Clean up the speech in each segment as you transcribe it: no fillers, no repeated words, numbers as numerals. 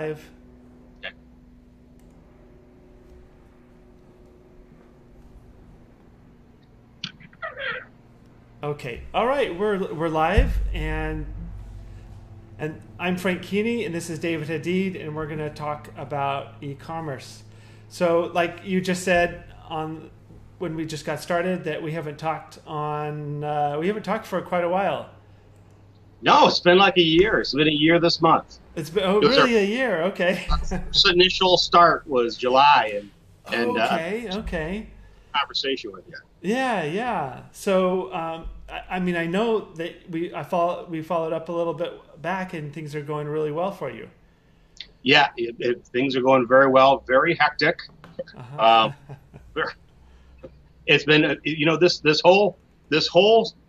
Okay. Okay. All right. We're live, and I'm Frank Keeney, and this is David Hadeed, and we're going to talk about e-commerce. So, like you just said on when we just got started, that we haven't talked for quite a while. No, it's been like a year. It's been a year this month. It's been really a year. Okay. First initial start was July, and okay. Conversation with you. Yeah. So, I mean, I know that we followed up a little bit back, and things are going really well for you. Yeah, things are going very well. Very hectic. It's been, this whole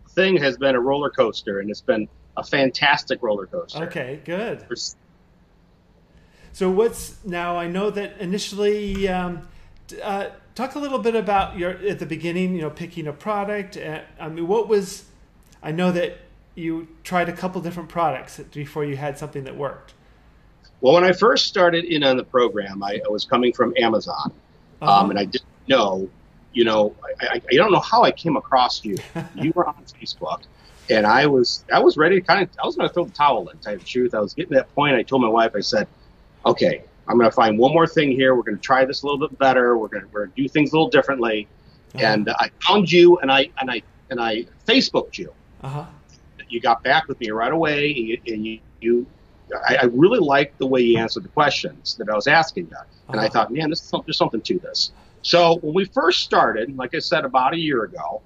thing has been a roller coaster, and it's been a fantastic roller coaster. Okay, good. So now? I know that initially, talk a little bit about at the beginning, picking a product. I mean, I know that you tried a couple different products before you had something that worked. Well, when I first started in on the program, I was coming from Amazon, and I didn't know, I don't know how I came across you. You were on Facebook. And I was ready to I was going to throw the towel in, to tell you the truth. I was getting to that point. I told my wife, I said, okay, I'm going to find one more thing here. We're going to try this a little bit better. We're going to do things a little differently. And I found you, and I Facebooked you. You got back with me right away, and I really liked the way you answered the questions that I was asking you. And I thought, man, there's something to this. So when we first started, like I said, about a year ago,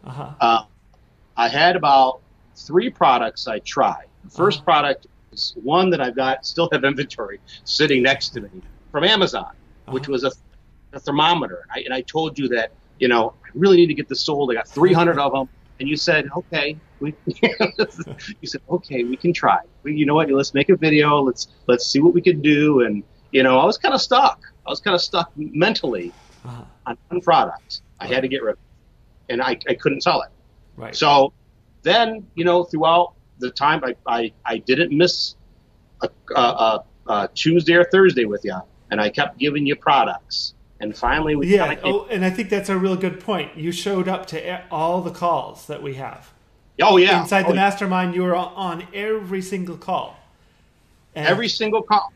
I had about 3 products I tried. The first product is one that still have inventory sitting next to me from Amazon, which was a thermometer. And I told you that, I really need to get this sold. I got 300 of them. And you said, okay, we can try. You know what? Let's make a video. Let's see what we can do. And, I was kind of stuck. I was kind of stuck mentally on one product. I had to get rid of it. And I couldn't sell it. Right. So then, throughout the time, I didn't miss a Tuesday or Thursday with you, and I kept giving you products. And finally, and I think that's a real good point. You showed up to all the calls that we have. Oh, yeah. Inside the mastermind, you were on every single call. Every single call.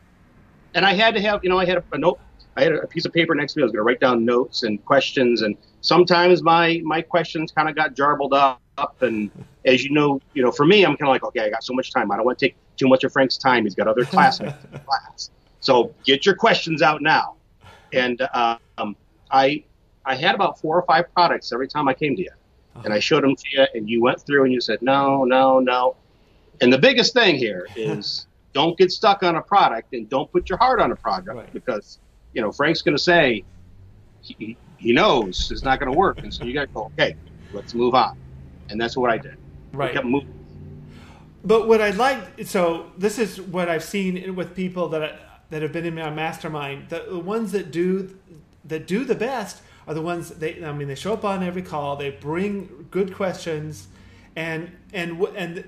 And I had to have, I had a note. I had a piece of paper next to me. I was going to write down notes and questions, and sometimes my questions kind of got jarbled up. And as you know, for me, I'm kind of like, okay, I got so much time. I don't want to take too much of Frank's time. He's got other classmates in class. So get your questions out now. And I had about 4 or 5 products every time I came to you. And I showed them to you, and you went through and you said, no. And the biggest thing here is don't get stuck on a product, and don't put your heart on a project, because Frank's going to say he knows it's not going to work. And so you got to go, okay, let's move on. And that's what I did. Right. I kept moving. But what I like, so this is what I've seen with people that have been in my mastermind. The ones that do the best are the ones they show up on every call. They bring good questions, and the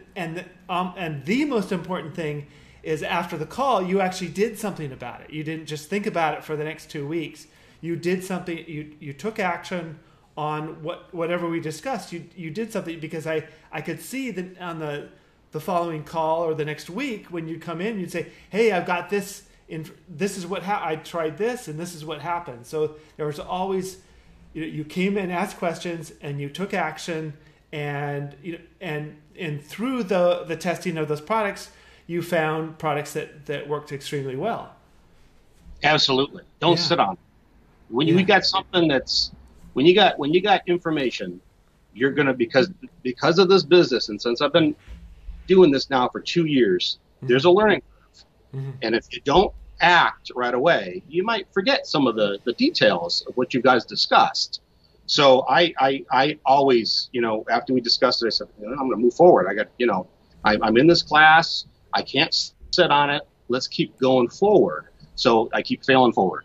most important thing is after the call, you actually did something about it. You didn't just think about it for the next 2 weeks. You did something. You took action on whatever we discussed. You did something, because I could see that on the following call or the next week when you come in, you'd say, hey, I've got this. This is what I tried this, and this is what happened. So there was always, you came in, asked questions, and you took action, and through the testing of those products, you found products that worked extremely well. Absolutely. Don't sit on it. When you got something when you got information, you're gonna, because of this business, and since I've been doing this now for 2 years, there's a learning curve. And if you don't act right away, you might forget some of the details of what you guys discussed. So I always, after we discussed it, I said, I'm going to move forward. I'm in this class. I can't sit on it. Let's keep going forward. So I keep failing forward.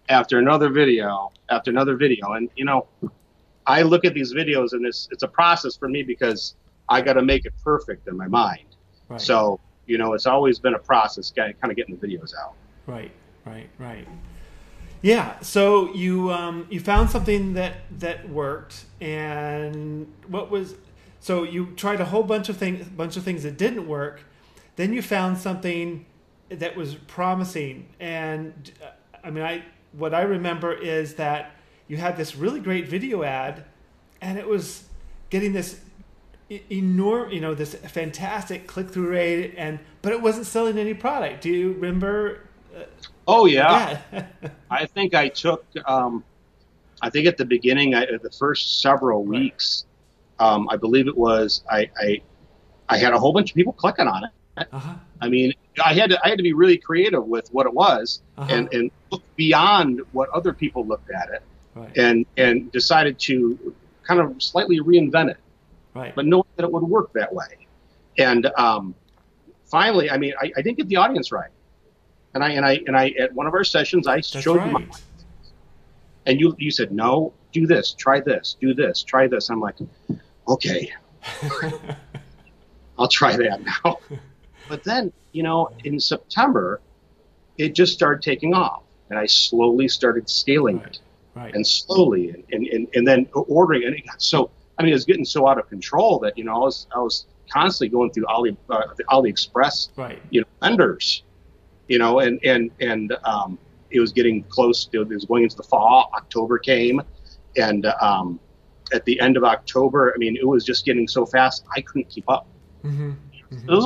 After another video. And, I look at these videos, and it's a process for me, because I got to make it perfect in my mind. Right. So it's always been a process, kind of getting the videos out. Right. Yeah. So you found something that worked, and so you tried a whole bunch of things that didn't work. Then you found something that was promising, and what I remember is that you had this really great video ad, and it was getting this enormous, this fantastic click-through rate, but it wasn't selling any product. Do you remember? Oh yeah. I think I took. I think at the beginning, the first several weeks, I believe it was I had a whole bunch of people clicking on it. Uh-huh. I mean, I had to be really creative with what it was, and look beyond what other people looked at it, right. and decided to kind of slightly reinvent it, right. but knowing that it would work that way. And finally, I didn't get the audience right, and I at one of our sessions I showed you my, and you said, no, do this, try this, do this, try this. I'm like, okay, I'll try that now. But then, in September, it just started taking off, and I slowly started scaling it, and slowly, and then ordering, and it got so. It was getting so out of control that I was constantly going through the AliExpress, vendors, and it was getting close. It was going into the fall. October came, and at the end of October, it was just getting so fast I couldn't keep up. Mm-hmm. It was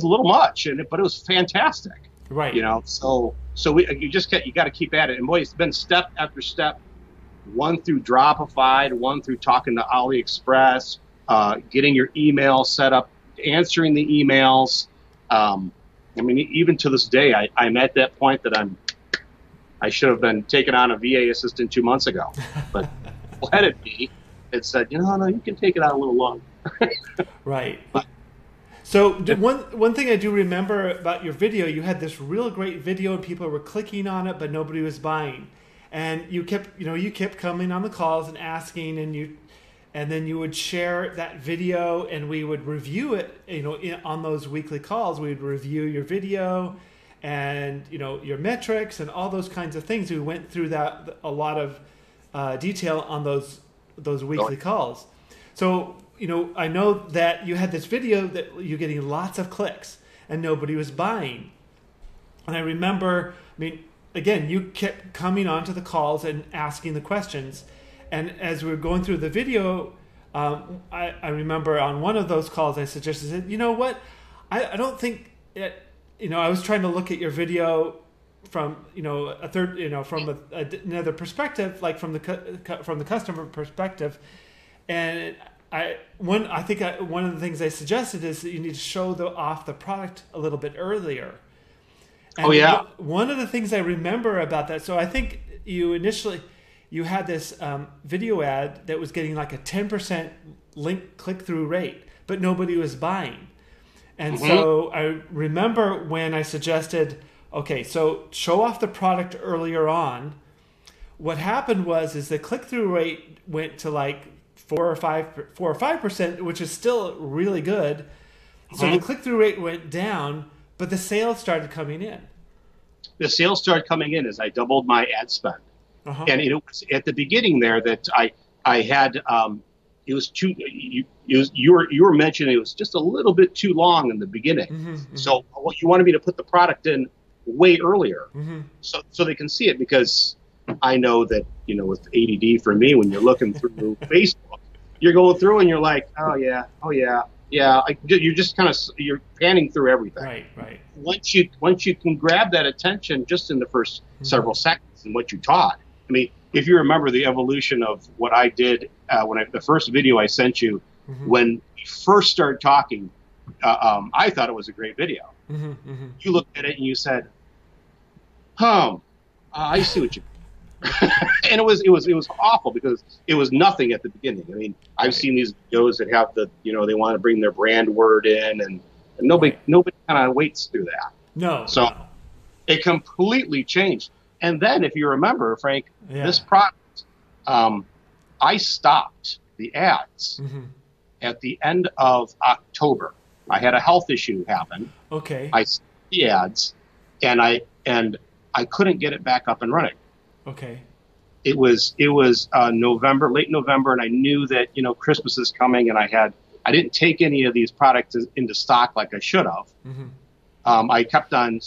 a little much, but it was fantastic. Right. So you got to keep at it. And boy, it's been step after step, one through Shopify, one through talking to AliExpress, getting your email set up, answering the emails. Even to this day, I'm at that point that I should have been taken on a VA assistant 2 months ago, but let it be. It said, no, you can take it out a little longer. Right. So one thing I do remember about your video, you had this real great video and people were clicking on it, but nobody was buying. And you kept coming on the calls and asking, and then you would share that video and we would review it, on those weekly calls. We'd review your video and, your metrics and all those kinds of things. We went through that, a lot of detail on those weekly calls. So, I know that you had this video that you're getting lots of clicks and nobody was buying. And I remember, again, you kept coming onto the calls and asking the questions. And as we were going through the video, I remember on one of those calls, I suggested, you know what? I don't think it, I was trying to look at your video from, a third, from another perspective, like from the customer perspective. And one of the things I suggested is that you need to show off the product a little bit earlier. And one of the things I remember about that, so I think you had this video ad that was getting like a 10% link click-through rate, but nobody was buying. And so I remember when I suggested, okay, so show off the product earlier on. What happened is the click-through rate went to like 4 or 5%, which is still really good. So the click-through rate went down, but the sales started coming in. The sales started coming in as I doubled my ad spend. And it was at the beginning there that I had, it was too, you were mentioning it was just a little bit too long in the beginning. So you wanted me to put the product in way earlier so they can see it, because I know that, with ADD for me, when you're looking through Facebook, you're going through and you're like, oh yeah. You're just you're panning through everything. Right. Once you can grab that attention just in the first several seconds and what you taught. If you remember the evolution of what I did the first video I sent you, when we first started talking, I thought it was a great video. You looked at it and you said, I see what you and it was awful because it was nothing at the beginning. I've seen these videos that have they want to bring their brand word in, and nobody kind of waits through that. No. So it completely changed. And then, if you remember, Frank, this product, I stopped the ads at the end of October, I had a health issue happen. Okay. I saw the ads, and I couldn't get it back up and running. Okay. It was November, late November, and I knew that Christmas is coming, and I didn't take any of these products into stock like I should have. Mm-hmm. I kept on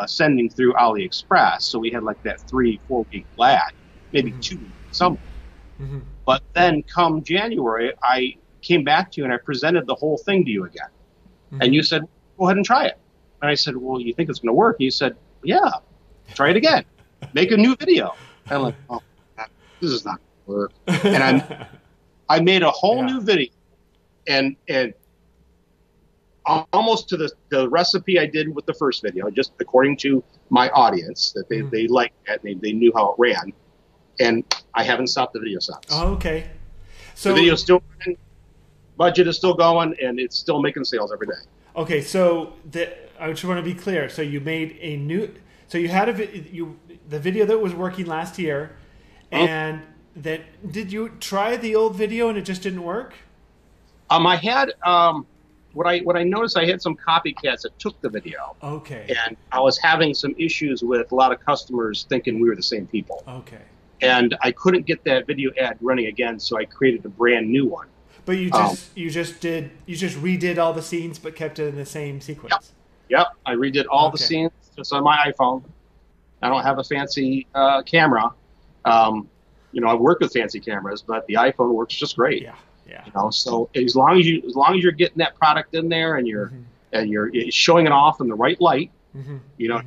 sending through AliExpress, so we had like that 3-4 week lag, maybe 2 weeks somewhere. Mm-hmm. But then come January, I came back to you and I presented the whole thing to you again. Mm-hmm. And you said, go ahead and try it. And I said, well, you think it's going to work? And you said, yeah, try it again. Make a new video. And I'm like, oh, this is not going to work. And I made a whole new video and almost to the recipe I did with the first video, just according to my audience, that they liked it, and they knew how it ran. And I haven't stopped the video since. Oh, okay. So the video's still running, budget is still going, and it's still making sales every day. Okay, so I just want to be clear. So you made so you had the video that was working last year, and did you try the old video and it just didn't work? I had what I noticed, I had some copycats that took the video. Okay. And I was having some issues with a lot of customers thinking we were the same people. Okay. And I couldn't get that video ad running again, so I created a brand new one. But you just redid all the scenes, but kept it in the same sequence. Yep. I redid all the scenes just on my iPhone. I don't have a fancy camera. I work with fancy cameras, but the iPhone works just great. Yeah. So as long as you're getting that product in there and you're showing it off in the right light, you're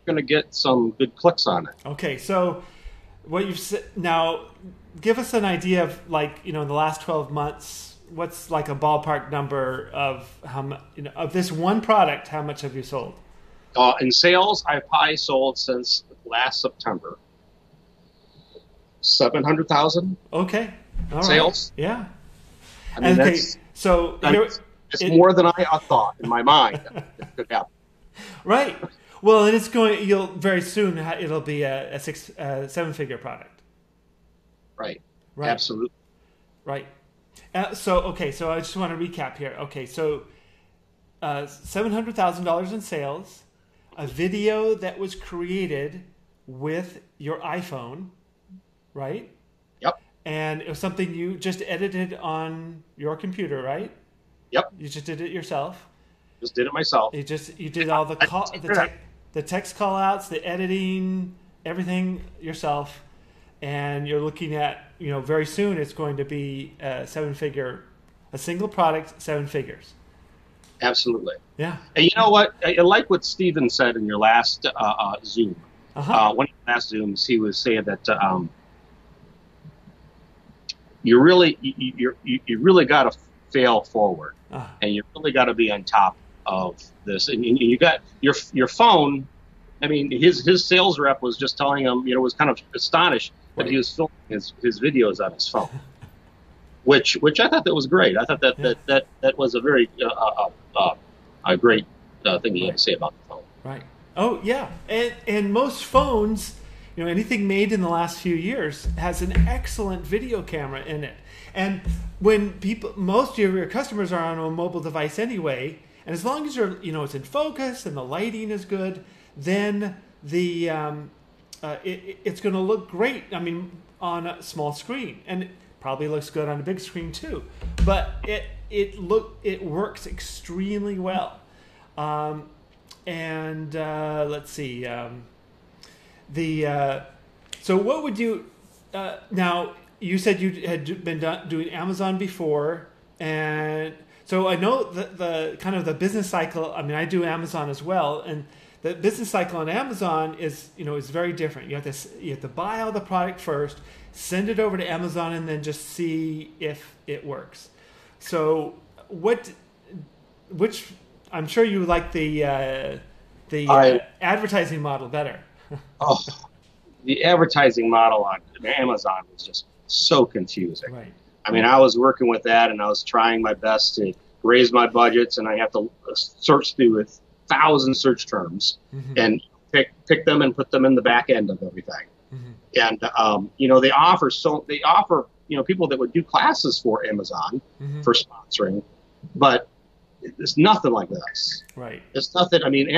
gonna get some good clicks on it. Okay, so what you've said now, give us an idea of in the last 12 months, what's like a ballpark number of how much of this one product? How much have you sold? In sales, I've probably sold since last September 700,000. Okay, all sales. Right. Yeah. I mean, it's more than I thought in my mind that could happen. Right. Well, and very soon it'll be a 7-figure product. Right. Absolutely. Right. So I just want to recap here. Okay, so $700,000 in sales, a video that was created with your iPhone, right? Yep. And it was something you just edited on your computer, right? Yep. You just did it yourself. Just did it myself. You did all the text call outs, the editing, everything yourself, and you're looking at very soon it's going to be a single product, 7 figures. Absolutely. Yeah. And you know what? I like what Steven said in your last Zoom. One of the last Zooms, he was saying that you really got to fail forward, and you really got to be on top of this. And you got your phone. I mean, his sales rep was just telling him, was kind of astonished that he was filming his videos on his phone, which I thought that was great. I thought that was a very a great thing he had to say about the phone. Right. Oh yeah, and most phones, anything made in the last few years has an excellent video camera in it. And when most of your customers are on a mobile device anyway, and as long as it's in focus and the lighting is good, then it's going to look great. I mean, on a small screen, and it probably looks good on a big screen too. But it works extremely well. Let's see. So what would you now? You said you had been doing Amazon before, and so I know the kind of the business cycle. I mean, I do Amazon as well, and the business cycle on Amazon is very different. You have to buy all the product first, send it over to Amazon, and then just see if it works. So which I'm sure you like the advertising model better. The advertising model on Amazon was just so confusing. Right. I mean, I was working with that, and I was trying my best to raise my budgets, and I have to search through 1,000 search terms and pick them and put them in the back end of everything. And they offer people that would do classes for Amazon for sponsoring, but It's nothing like this. Right. It's nothing. I mean,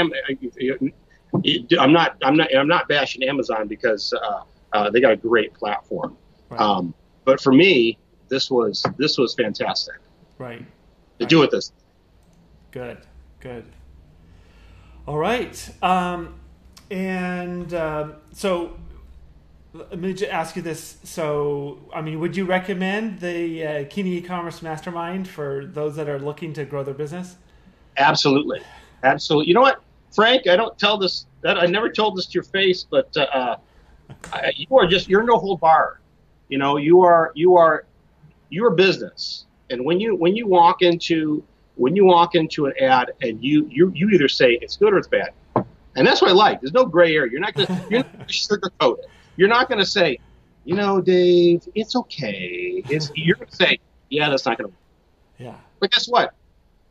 I'm not bashing Amazon because they got a great platform. Right. But for me, this was fantastic. Right. To do it this. Good. All right. So let me just ask you this. So, I mean, would you recommend the Keeney Ecommerce Mastermind for those that are looking to grow their business? Absolutely. You know what, Frank? I don't tell this. I never told this to your face, but you're no hold bar. You know, you're a business, and when you walk into an ad and you either say it's good or it's bad, and that's what I like. There's no gray area. You're not going to sugarcoat it. You're not going to say, you know, Dave, it's okay. You're going to say, yeah, that's not going to work. Yeah. But guess what?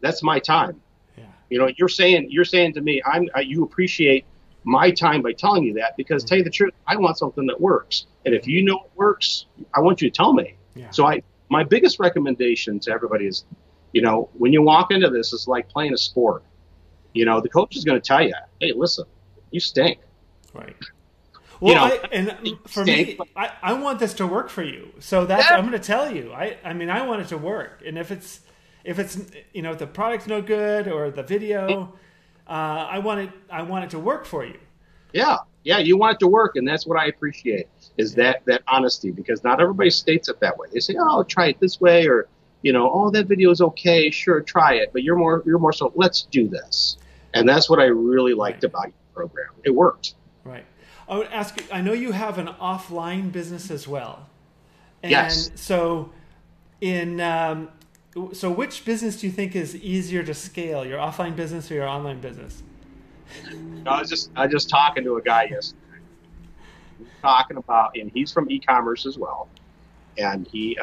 That's my time. Yeah. You know, you're saying to me, you appreciate my time by telling me that, because tell you the truth, I want something that works. And if you know it works, I want you to tell me. Yeah. So my biggest recommendation to everybody is, you know, when you walk into this, it's like playing a sport. You know, the coach is going to tell you, hey, listen, you stink. Right. Well, You know, for me, I want this to work for you. So I'm going to tell you. I mean, I want it to work. And if it's you know, if the product's no good or the video, I want it to work for you. Yeah, you want it to work, and that's what I appreciate is that honesty, because not everybody states it that way. They say, oh, try it this way, or, you know, oh, that video is okay, sure, try it, but you're more so, let's do this. And that's what I really liked about your program. It worked. Right. I would ask you, I know you have an offline business as well. And yes. So so which business do you think is easier to scale, your offline business or your online business? I was just talking to a guy yesterday. Talking about, and he's from e-commerce as well, and he's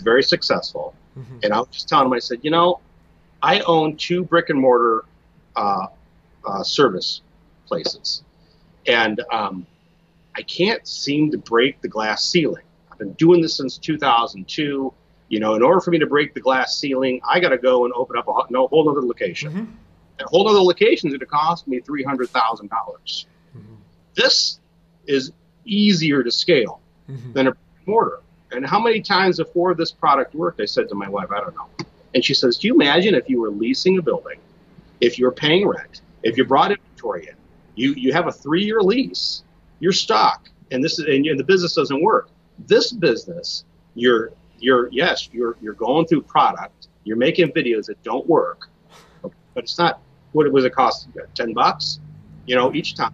very successful. Mm-hmm. And I was just telling him, I said, you know, I own 2 brick and mortar service places, and I can't seem to break the glass ceiling. I've been doing this since 2002. You know, in order for me to break the glass ceiling, I got to go and open up a whole other location. Mm-hmm. That whole other location is going to cost me $300,000. Mm-hmm. This is easier to scale than a mortar. And how many times before this product worked, I said to my wife, I don't know. And she says, do you imagine if you were leasing a building, if you're paying rent, if you brought inventory in, you have a 3-year lease, you're stuck, and the business doesn't work. This business, you're going through product, you're making videos that don't work, but it's not, what was it cost? $10, you know, each time.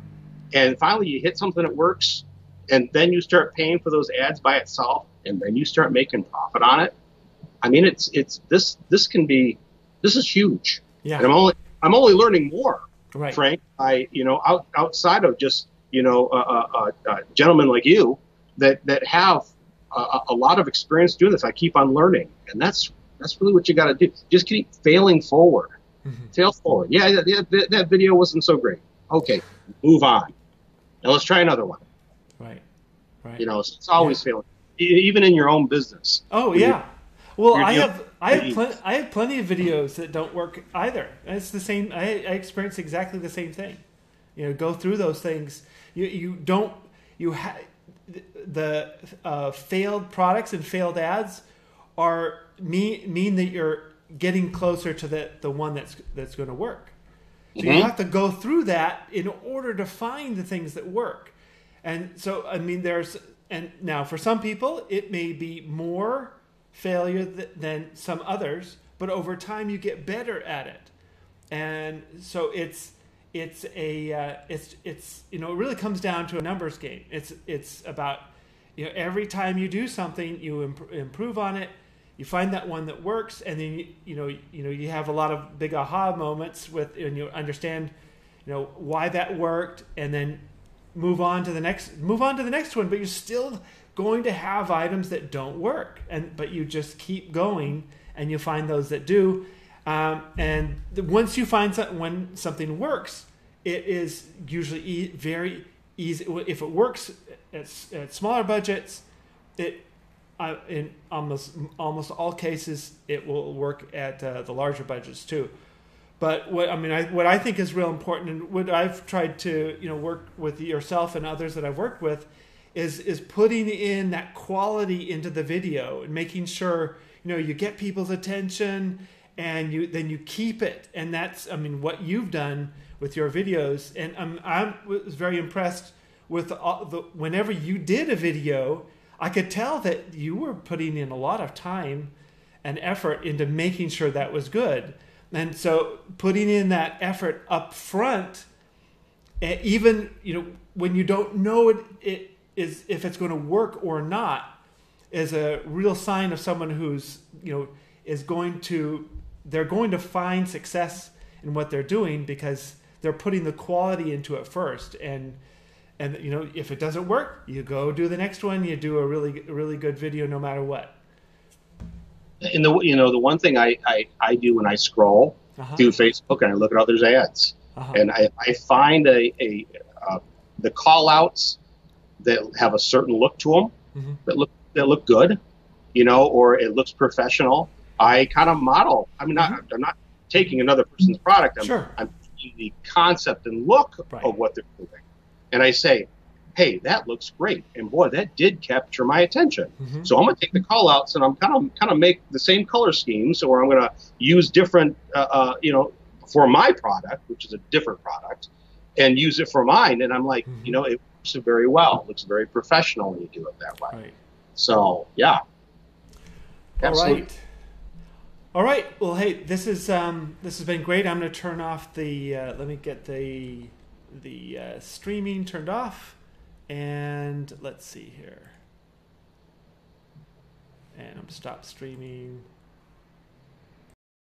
And finally you hit something that works, and then you start paying for those ads by itself, and then you start making profit on it. I mean, this is huge. Yeah. And I'm only learning more, right, Frank. Outside of just, you know, gentlemen like you that have a lot of experience doing this. I keep on learning, and that's really what you got to do. Just keep failing forward. Mm-hmm. Fail forward. Yeah, that video wasn't so great. Okay, move on. Now let's try another one. Right. You know, it's always failing, even in your own business. Oh yeah. Well, I have plenty of videos that don't work either. And it's the same. I experience exactly the same thing. You know, go through those things. The failed products and failed ads mean that you're getting closer to the one that's going to work. So you have to go through that in order to find the things that work. And so, I mean, and now for some people, it may be more failure than some others, but over time you get better at it. And so it's you know, it really comes down to a numbers game. It's about, you know, every time you do something, you improve on it. You find that one that works, and then you have a lot of big aha moments and you understand, you know, why that worked, and then move on to the next one. But you're still going to have items that don't work, but you just keep going, and you find those that do. And once you find when something works, it is usually very easy. If it works at smaller budgets, in almost all cases, it will work at the larger budgets too. But what I think is real important, and what I've tried to work with yourself and others that I've worked with, is putting in that quality into the video and making sure you get people's attention, and then you keep it. And that's what you've done with your videos. And I was very impressed with whenever you did a video, I could tell that you were putting in a lot of time and effort into making sure that was good. And so putting in that effort up front, even when you don't know it is if it's going to work or not, is a real sign of someone who's they're going to find success in what they're doing, because they're putting the quality into it first. And if it doesn't work, you go do the next one. You do a really good video no matter what. And the one thing I do when I scroll through Facebook and I look at others' ads, and I find the call outs that have a certain look to them, that look good, or it looks professional. I kind of model. I'm not taking another person's product. I'm taking the concept and look of what they're doing. And I say, hey, that looks great. And boy, that did capture my attention. So I'm going to take the call outs and I'm kind of make the same color schemes, or I'm going to use different, for my product, which is a different product, and use it for mine. And I'm like, it works very well. It looks very professional when you do it that way. Right. So, yeah. Absolutely. All right. Well, hey, this has been great. I'm going to turn off the, let me get the streaming turned off, and let's see here, and I'm stop streaming.